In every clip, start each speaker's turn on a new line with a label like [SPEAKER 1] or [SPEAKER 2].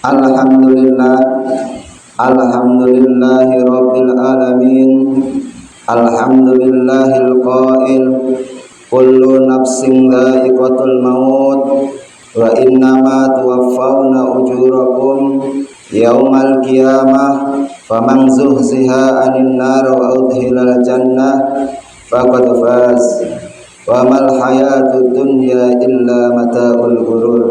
[SPEAKER 1] Alhamdulillah, alhamdulillahi rabbil alamin. Alhamdulillahil qail, kullu nafsin dha'iqatul maut wa innama tuwaffawna ujurakum yaumal qiyamah faman zuhziha 'anil nar wa udkhilal jannah faqad faz wa mal hayatud dunya illa mata'ul ghurur.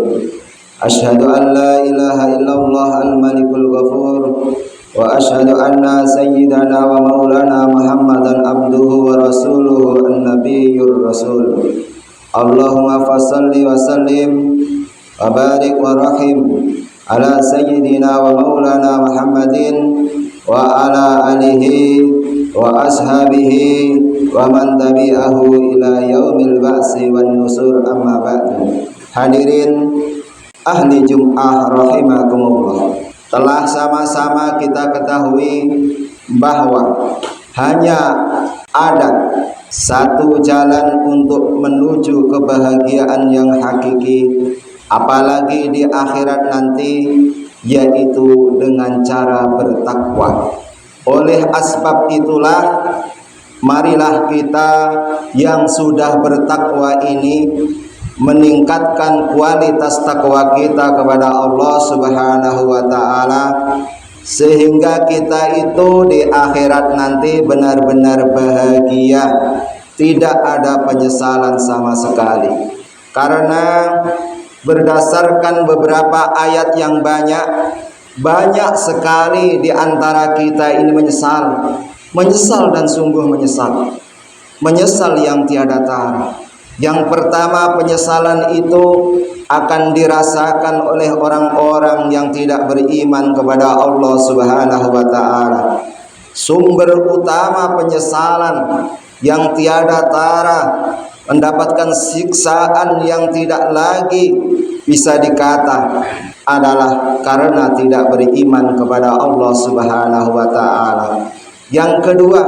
[SPEAKER 1] Asyhadu an la ilaha illallah al-malikul ghafur wa asyhadu anna sayyidana wa maulana Muhammadan abduhu wa rasuluhu an-nabiyyur rasul. Allahumma fassalli wa sallim wa barik wa rahim ala sayyidina wa maulana Muhammadin wa ala alihi wa ashabihi wa man tabi'ahu ila yaumil ba'si wan nusur, amma ba'du. Hadirin ahli Jum'ah rahimakumullah, telah sama-sama kita ketahui bahwa hanya ada satu jalan untuk menuju kebahagiaan yang hakiki, apalagi di akhirat nanti, yaitu dengan cara bertakwa. Oleh asbab itulah, marilah kita yang sudah bertakwa ini meningkatkan kualitas takwa kita kepada Allah Subhanahu wa ta'ala, sehingga kita itu di akhirat nanti benar-benar bahagia, tidak ada penyesalan sama sekali. Karena berdasarkan beberapa ayat yang banyak sekali di antara kita ini menyesal dan sungguh menyesal yang tiada tara. Yang pertama, penyesalan itu akan dirasakan oleh orang-orang yang tidak beriman kepada Allah Subhanahu wa ta'ala. Sumber utama penyesalan yang tiada tara, mendapatkan siksaan yang tidak lagi bisa dikata, adalah karena tidak beriman kepada Allah Subhanahu wa ta'ala. Yang kedua,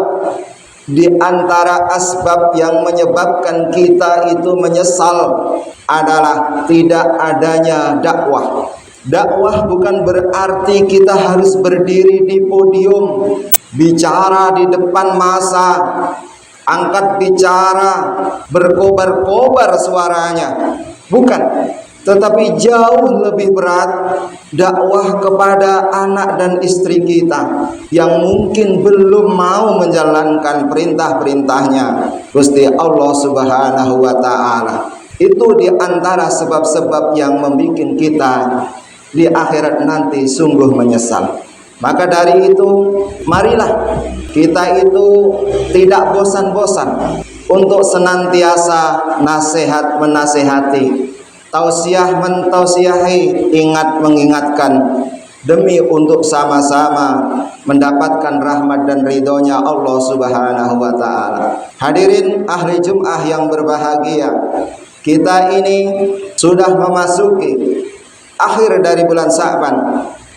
[SPEAKER 1] di antara asbab yang menyebabkan kita itu menyesal adalah tidak adanya dakwah. Dakwah bukan berarti kita harus berdiri di podium, bicara di depan massa, angkat bicara, berkobar-kobar suaranya. Bukan. Tetapi jauh lebih berat dakwah kepada anak dan istri kita yang mungkin belum mau menjalankan perintah-perintahnya Gusti Allah Subhanahu wa ta'ala. Itu di antara sebab-sebab yang membuat kita di akhirat nanti sungguh menyesal. Maka dari itu, marilah kita itu tidak bosan-bosan untuk senantiasa nasihat menasehati, tausiah mentausiahi, ingat mengingatkan, demi untuk sama-sama mendapatkan rahmat dan ridhonya Allah Subhanahu wa ta'ala. Hadirin ahli Jum'ah yang berbahagia, kita ini sudah memasuki akhir dari bulan Sya'ban.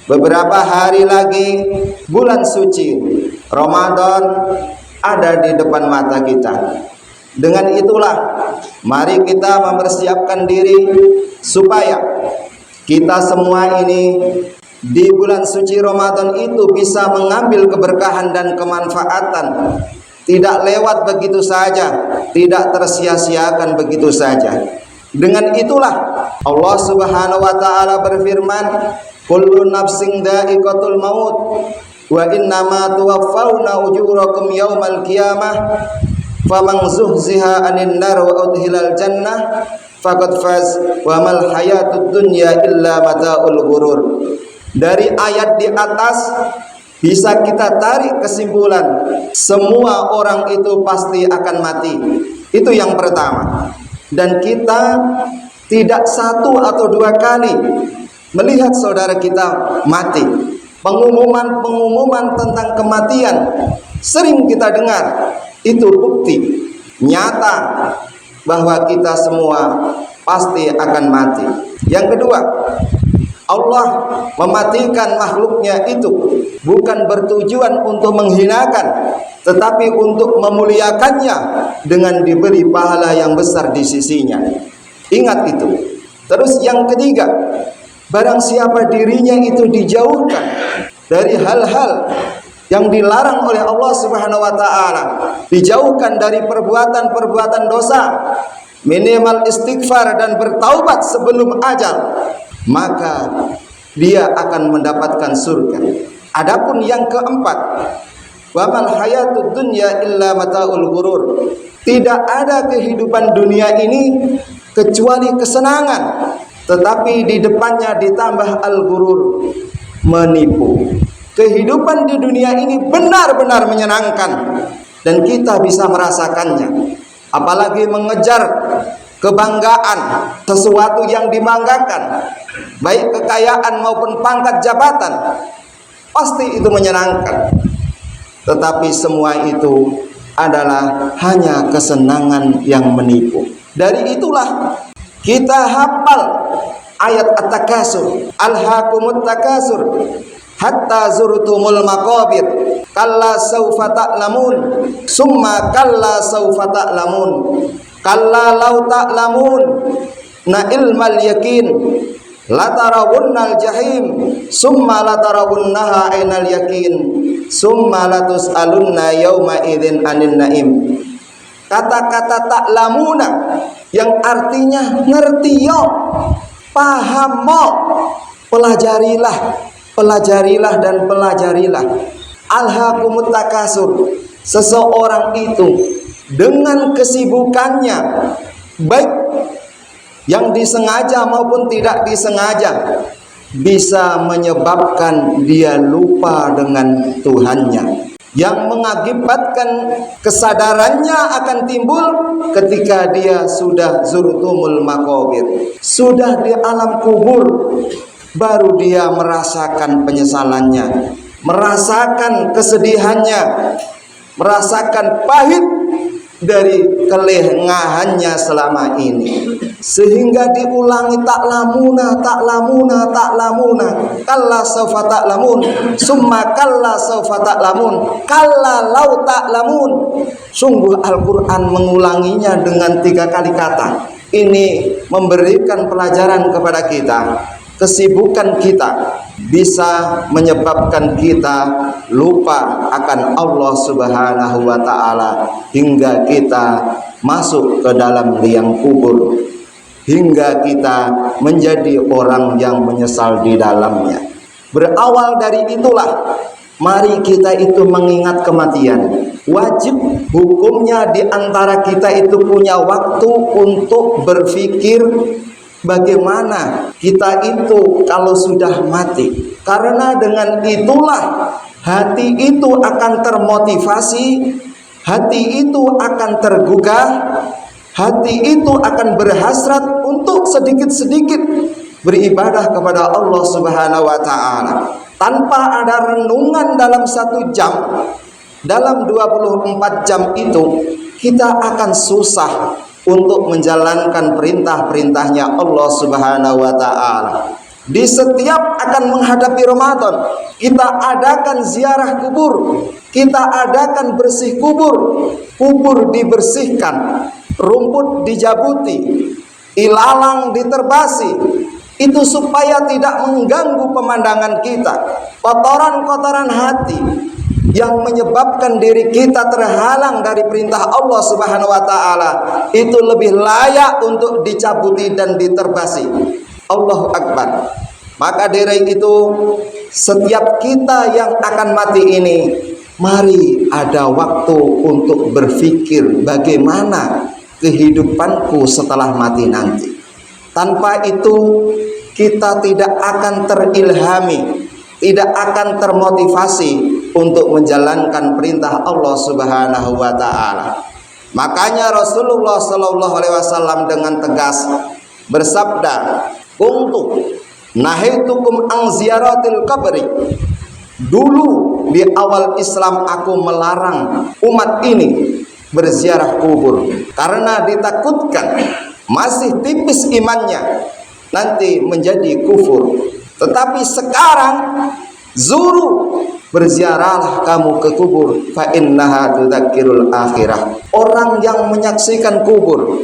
[SPEAKER 1] Beberapa hari lagi bulan suci Ramadan ada di depan mata kita. Dengan itulah, mari kita mempersiapkan diri supaya kita semua ini di bulan suci Ramadan itu bisa mengambil keberkahan dan kemanfaatan, tidak lewat begitu saja, tidak tersia-siakan begitu saja. Dengan itulah Allah Subhanahu wa ta'ala berfirman, kullu nafsin dha'iqatul maut wa innama tuwaffawna ujurakum yaumal qiyamah faman zuhziha 'anil nar wa udkhilal jannah faqad faz wa mal hayatud dunya illa mata'ul ghurur. Dari ayat di atas bisa kita tarik kesimpulan, semua orang itu pasti akan mati. Itu yang pertama. Dan kita tidak satu atau dua kali melihat saudara kita mati. Pengumuman tentang kematian sering kita dengar. Itu bukti nyata bahwa kita semua pasti akan mati. Yang kedua, Allah mematikan makhluknya itu bukan bertujuan untuk menghinakan, tetapi untuk memuliakannya dengan diberi pahala yang besar di sisinya. Ingat itu. Terus yang ketiga, Barang siapa dirinya itu dijauhkan dari hal-hal yang dilarang oleh Allah Subhanahu wa taala, dijauhkan dari perbuatan-perbuatan dosa, minimal istighfar dan bertaubat sebelum ajal, maka dia akan mendapatkan surga. Adapun yang keempat, wa mal hayatud dunya illa mataul ghurur. Tidak ada kehidupan dunia ini kecuali kesenangan, tetapi di depannya ditambah al-ghurur, menipu. Kehidupan di dunia ini benar-benar menyenangkan dan kita bisa merasakannya. Apalagi mengejar kebanggaan, sesuatu yang dibanggakan, baik kekayaan maupun pangkat jabatan, pasti itu menyenangkan. Tetapi semua itu adalah hanya kesenangan yang menipu. Dari itulah kita hafal ayat At-Takasur, alhaakumut takasur hatta zurtumul maqabir kalla saufa ta'lamun summa kalla saufa ta'lamun kalla law ta'lamun na ilmal yakin latarawunnal jahim summa latarawunnaha ainal yakin summa latus'alunna yauma idzin anin naim. Kata-kata ta'lamuna yang artinya ngerti yo, paham mo, pelajarilah dan pelajarilah. Alhaakumut takasur. Seseorang itu dengan kesibukannya, baik yang disengaja maupun tidak disengaja, bisa menyebabkan dia lupa dengan Tuhannya, yang mengakibatkan kesadarannya akan timbul ketika dia sudah zurtumul maqabir, sudah di alam kubur, baru dia merasakan penyesalannya, merasakan kesedihannya, merasakan pahit dari kelengahannya selama ini, sehingga diulangi ta'lamuna kalla saufa ta'lamun summa kalla saufa ta'lamun kalla law ta'lamun. Sungguh Al-Quran mengulanginya dengan 3 kali kata. Ini memberikan pelajaran kepada kita. Kesibukan kita bisa menyebabkan kita lupa akan Allah Subhanahu wa ta'ala, hingga kita masuk ke dalam liang kubur, hingga kita menjadi orang yang menyesal di dalamnya. Berawal dari itulah, mari kita itu mengingat kematian. Wajib hukumnya di antara kita itu punya waktu untuk berpikir bagaimana kita itu kalau sudah mati. Karena dengan itulah hati itu akan termotivasi, hati itu akan tergugah, hati itu akan berhasrat untuk sedikit-sedikit beribadah kepada Allah Subhanahu wa ta'ala. Tanpa ada renungan dalam 1 jam, dalam 24 jam itu kita akan susah untuk menjalankan perintah-perintahnya Allah Subhanahu wa ta'ala. Di setiap akan menghadapi Ramadan, kita adakan ziarah kubur, kita adakan bersih kubur, kubur dibersihkan, rumput dijabuti, ilalang diterbasi, itu supaya tidak mengganggu pemandangan kita. Kotoran-kotoran hati yang menyebabkan diri kita terhalang dari perintah Allah Subhanahu wa ta'ala itu lebih layak untuk dicabuti dan diterbasi. Allahu Akbar. Maka dari itu, setiap kita yang akan mati ini, mari ada waktu untuk berpikir bagaimana kehidupanku setelah mati nanti. Tanpa itu kita tidak akan terilhami, tidak akan termotivasi untuk menjalankan perintah Allah Subhanahu wa ta'ala. Makanya Rasulullah sallallahu alaihi wasallam dengan tegas bersabda, "Kuntu nahaitukum an ziyaratil qabri." Dulu di awal Islam aku melarang umat ini berziarah kubur karena ditakutkan masih tipis imannya nanti menjadi kufur. Tetapi sekarang zuru, berziarahlah kamu ke kubur, fa innaha tudzakirul akhirah. Orang yang menyaksikan kubur,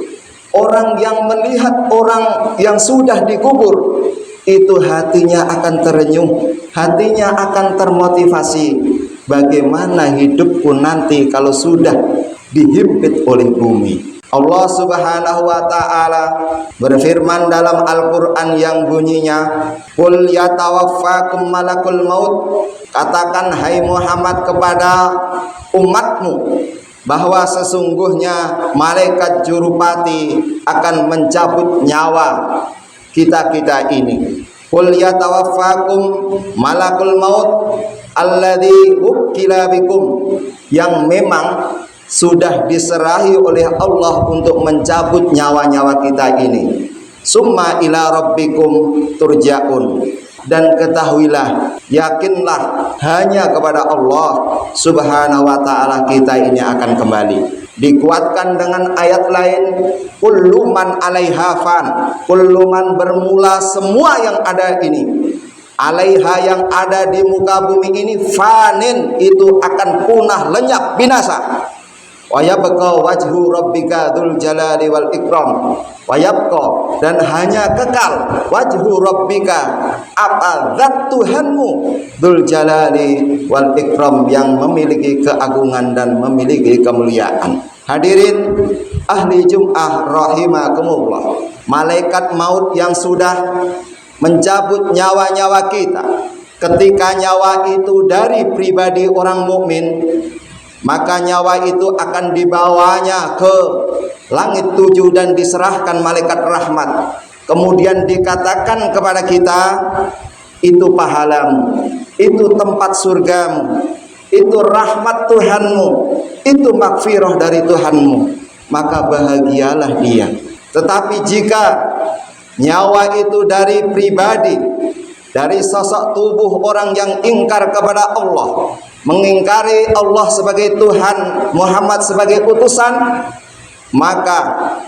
[SPEAKER 1] orang yang melihat orang yang sudah dikubur, itu hatinya akan terenyuh, hatinya akan termotivasi. Bagaimana hidupku nanti kalau sudah dihimpit oleh bumi. Allah Subhanahu wa ta'ala berfirman dalam Al-Quran yang bunyinya, Qul yatawaffakum malakul maut. Katakan hai Muhammad kepada umatmu bahwa sesungguhnya malaikat jurupati akan mencabut nyawa kita-kita ini. Qul yatawaffakum malakul maut alladzi wukila bikum, yang memang sudah diserahi oleh Allah untuk mencabut nyawa-nyawa kita ini. Summa ila rabbikum turja'un, dan ketahuilah, yakinlah, hanya kepada Allah Subhanahu wa ta'ala kita ini akan kembali. Dikuatkan dengan ayat lain, kullu man 'alaiha fan, kullu man bermula semua yang ada ini, 'alaiha yang ada di muka bumi ini, fanin itu akan punah, lenyap, binasa. Wa yabqa wajhu rabbika dzul jalali wal ikram, wa yabqa, dan hanya kekal, wajhu rabbika, apa zat Tuhanmu, dzul jalali wal ikram, yang memiliki keagungan dan memiliki kemuliaan. Hadirin ahli Jum'ah rahimakumullah, malaikat maut yang sudah mencabut nyawa-nyawa kita, ketika nyawa itu dari pribadi orang mukmin, maka nyawa itu akan dibawanya ke langit 7 dan diserahkan malaikat rahmat. Kemudian dikatakan kepada kita, itu pahalamu, itu tempat surgamu, itu rahmat Tuhanmu, itu makfirah dari Tuhanmu, maka bahagialah dia. Tetapi jika nyawa itu dari pribadi, dari sosok tubuh orang yang ingkar kepada Allah, mengingkari Allah sebagai Tuhan, Muhammad sebagai utusan, maka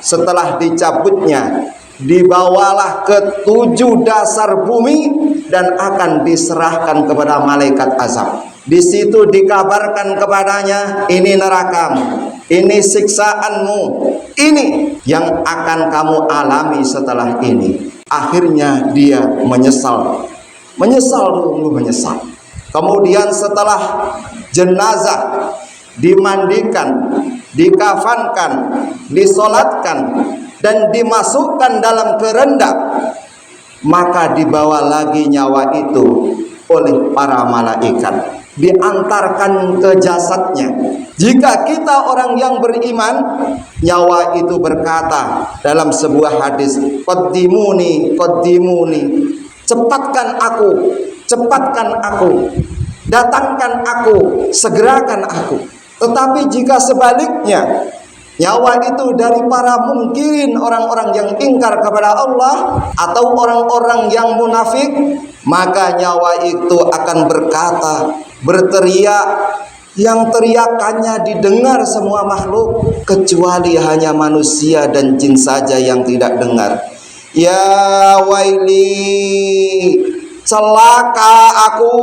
[SPEAKER 1] setelah dicabutnya, dibawalah ke 7 dasar bumi dan akan diserahkan kepada malaikat azab. Di situ dikabarkan kepadanya, ini nerakamu, ini siksaanmu, ini yang akan kamu alami setelah ini. Akhirnya dia menyesal, menyesal. Kemudian setelah jenazah dimandikan, dikafankan, disolatkan, dan dimasukkan dalam kerenda, maka dibawa lagi nyawa itu oleh para malaikat, diantarkan ke jasadnya. Jika kita orang yang beriman, nyawa itu berkata dalam sebuah hadis, qaddimuni, cepatkan aku, datangkan aku, segerakan aku. Tetapi jika sebaliknya, nyawa itu dari para mungkirin, orang-orang yang ingkar kepada Allah atau orang-orang yang munafik, maka nyawa itu akan berkata, berteriak, yang teriakannya didengar semua makhluk, kecuali hanya manusia dan jin saja yang tidak dengar. Ya waili, celaka aku,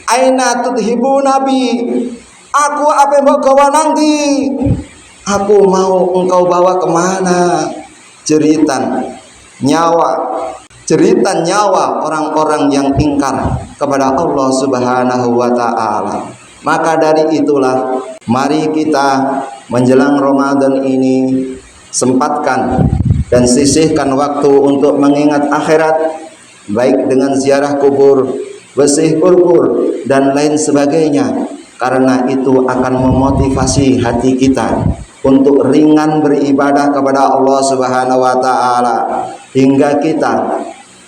[SPEAKER 1] aina tudhibu nabi, aku apa yang mau gawa nanti, aku mau engkau bawa kemana? Jeritan nyawa orang-orang yang ingkar kepada Allah Subhanahu wa ta'ala. Maka dari itulah, mari kita menjelang Ramadan ini sempatkan dan sisihkan waktu untuk mengingat akhirat, baik dengan ziarah kubur, bersih kubur, dan lain sebagainya, karena itu akan memotivasi hati kita untuk ringan beribadah kepada Allah Subhanahu wa ta'ala, hingga kita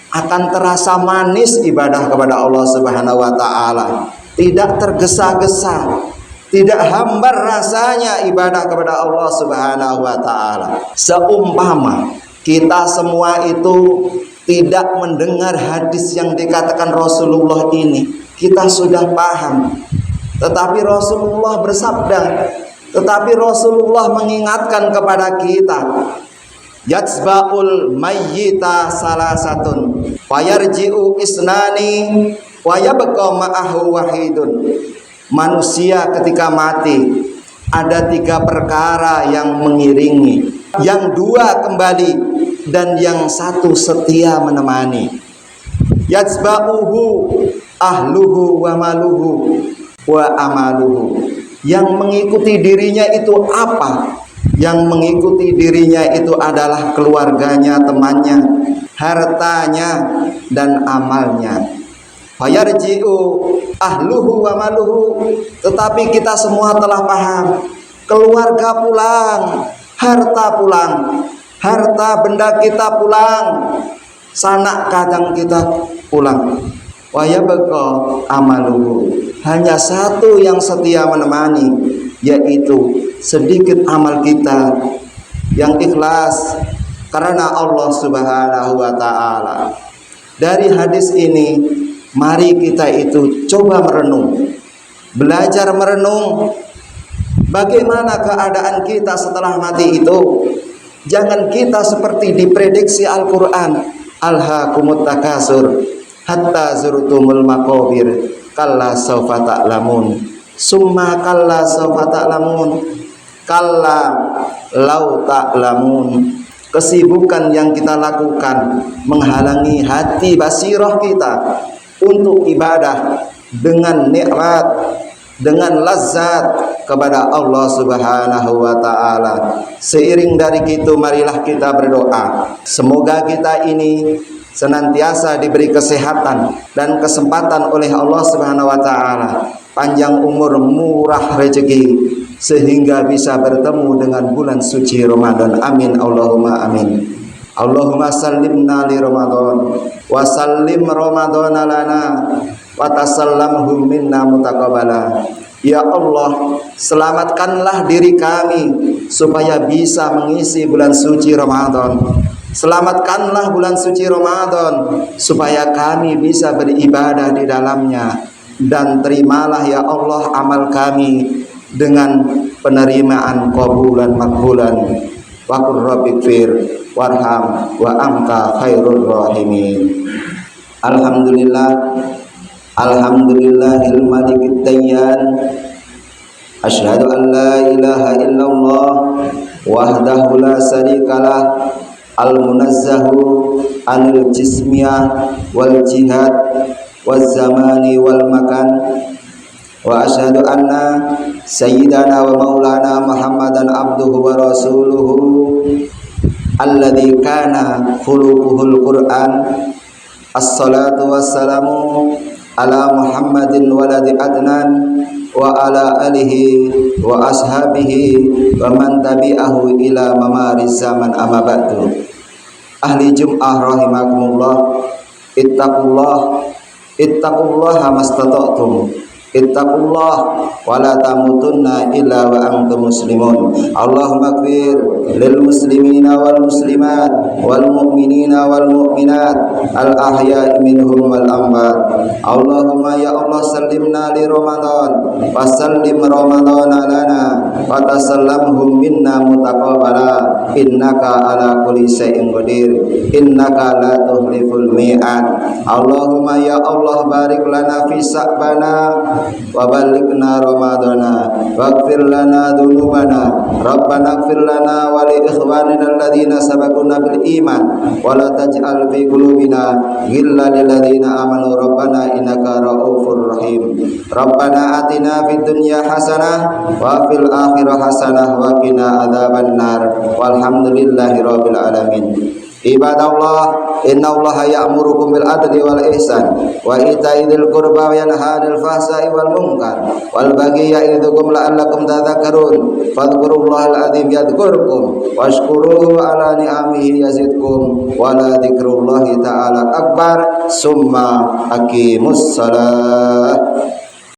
[SPEAKER 1] akan terasa manis ibadah kepada Allah Subhanahu wa ta'ala, tidak tergesa-gesa, tidak hambar rasanya ibadah kepada Allah Subhanahu wa ta'ala. Seumpama kita semua itu tidak mendengar hadis yang dikatakan Rasulullah ini, kita sudah paham. Tetapi Rasulullah bersabda, tetapi Rasulullah mengingatkan kepada kita, yatsba'ul mayyita salasatun fayarji'u isnani wa yabqa ma'ahu wahidun. Manusia ketika mati ada 3 perkara yang mengiringi. yang dua kembali, dan yang satu setia menemani. Yatsba'uhu ahluhu wa maluhu wa amaluhu. Yang mengikuti dirinya itu apa? Yang mengikuti dirinya itu adalah keluarganya, temannya, hartanya, dan amalnya. Fayarji'u ahluhu wa maluhu. Tetapi kita semua telah paham, keluarga pulang, harta pulang, harta benda kita pulang, sanak kadang kita pulang. Wa yabqa amaluhu. Hanya satu yang setia menemani, yaitu sedikit amal kita yang ikhlas karena Allah Subhanahu wa taala. Dari hadis ini, mari kita itu coba merenung, belajar merenung bagaimana keadaan kita setelah mati itu. Jangan kita seperti diprediksi Al-Quran, alhaakumut takasur hatta zurtumul maqabir kalla sawfa ta'lamun summa kalla sawfa ta'lamun kalla lau ta'lamun. Kesibukan yang kita lakukan menghalangi hati basirah kita untuk ibadah dengan nikmat, dengan lazat kepada Allah Subhanahu wa taala. Seiring dari itu, marilah kita berdoa, semoga kita ini senantiasa diberi kesehatan dan kesempatan oleh Allah Subhanahu wa taala, panjang umur, murah rezeki, sehingga bisa bertemu dengan bulan suci Ramadan. Amin Allahumma amin. Allahumma sallimna li Ramadan wa sallim Ramadan lana wa tasallamhu minna mutaqabbala. Ya Allah, selamatkanlah diri kami supaya bisa mengisi bulan suci Ramadan. Selamatkanlah bulan suci Ramadan supaya kami bisa beribadah di dalamnya, dan terimalah ya Allah amal kami dengan penerimaan qabulan makbulan. Wa qur rabbighfir warham wa anta khairur rahimin. Alhamdulillah, alhamdulillahil malikid dayyan. Asyhadu an la ilaha illallah wahdahu la syarikalah, al-munazzahu anil jismiyah wal jihad wal zamani wal makan. Wa asyhadu anna sayyidana wa maulana Muhammadan abduhu wa rasuluhu alladzi kana khuluquhul Qur'an. Assalatu wassalamu ala Muhammadin waladi Adnan wa ala alihi wa ashabihi wa man tabi'ahu ila mamariz zaman amma ba'du. Ahli Jum'ah rahimakumullah, ittaqullaha mastata'tum, ittaqullah wa la tamutunna illa wa antum muslimun. Allahumma ighfir lil muslimina wal muslimat wal mu'minina wal mu'minat al ahya'i minhum wal amwat. Allahumma ya Allah, sallimna li Ramadan wa sallim Ramadan lana wa tasallamhum minna mutaqabbala. Innaka ala kulli syai'in qadir, innaka la tukhliful mi'ad. Allahumma ya Allah, barik lana fi sa'bana wa balighna ramadana waghfir lana dhunubana rabbana ighfir lana wa li ikhwanina alladhina sabaquna bil iman wa la taj'al fi qulubina ghillan lil ladzina amanu rabbana innaka ra'ufur rahim. Rabbana atina fid dunya hasanah wa fil akhirati hasanah wa qina adzabannar walhamdulillahi rabbil alamin. Ibadallah, innallaha ya'murukum bil adli wal ihsan wa ita'i dzil qurba wa yanha 'anil fahsya'i wal munkar wal baghi ya'idzukum la'allakum tadhakkarun. Fadhkurullahal 'azim yadhkurkum washkuruhu 'ala ni'amihi yazidkum wa la dzikrullahi ta'ala akbar. Summa aqimus shalah.